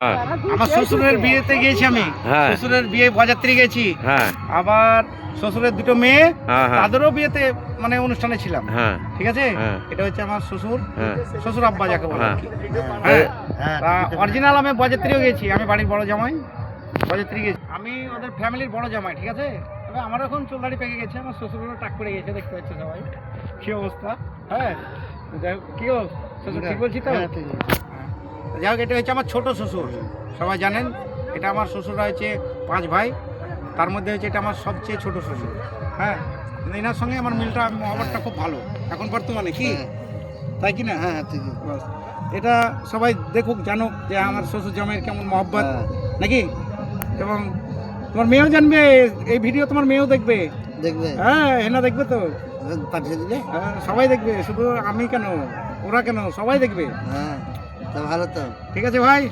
হ্যাঁ আমার শ্বশুরের বিয়েতে গিয়েছি আমি। হ্যাঁ। শ্বশুরের বিয়ে বরযাত্রী গেছি। হ্যাঁ আবার শ্বশুরের দুটো মেয়ে হ্যাঁ হ্যাঁ তাদেরও বিয়েতে মানে অনুষ্ঠানে ছিলাম। হ্যাঁ ঠিক আছে, হ্যাঁ। এটা হচ্ছে আমার শ্বশুর, হ্যাঁ শ্বশুর আব্বা যাকে বলে হ্যাঁ। আর কি। হ্যাঁ, অরিজিনাল আমি বরযাত্রীও গেছি, আমি বাড়ির বড় জামাই, বরযাত্রী গেছি আমি, ওদের ফ্যামিলির বড় জামাই। ঠিক আছে, তবে আমার এখন চুল দাড়ি পেকে গেছে, আমার শ্বশুরেরও টাক পড়ে গেছে, দেখতে পাচ্ছ সবাই কি অবস্থা। হ্যাঁ, যাই হোক, কি হোক শ্বশুর, ঠিক বলছি তো? যাই হোক, এটা হচ্ছে আমার ছোট শ্বশুর, সবাই জানেন। এটা আমার শ্বশুররা হচ্ছে 5 ভাই, তার মধ্যে হচ্ছে এটা আমার সবচেয়ে ছোট শ্বশুর। হ্যাঁ, কিন্তু এনার সঙ্গে আমার মিলটা, মহব্বতটা খুব ভালো এখন বর্তমানে, কি তাই কি না? হ্যাঁ ঠিক আছে, এটা সবাই দেখুক, জানুক যে আমার শ্বশুর জামাইয়ের কেমন মহব্বত, নাকি? এবং তোমার মেয়েও জানবে এই ভিডিও, তোমার মেয়েও দেখবে। হ্যাঁ, হেনা দেখবে তো, পাঠিয়ে দিলে সবাই দেখবে, শুধু আমি কেন, ওরা কেন, সবাই দেখবে। হ্যাঁ, ভালো তো, ঠিক আছে ভাই।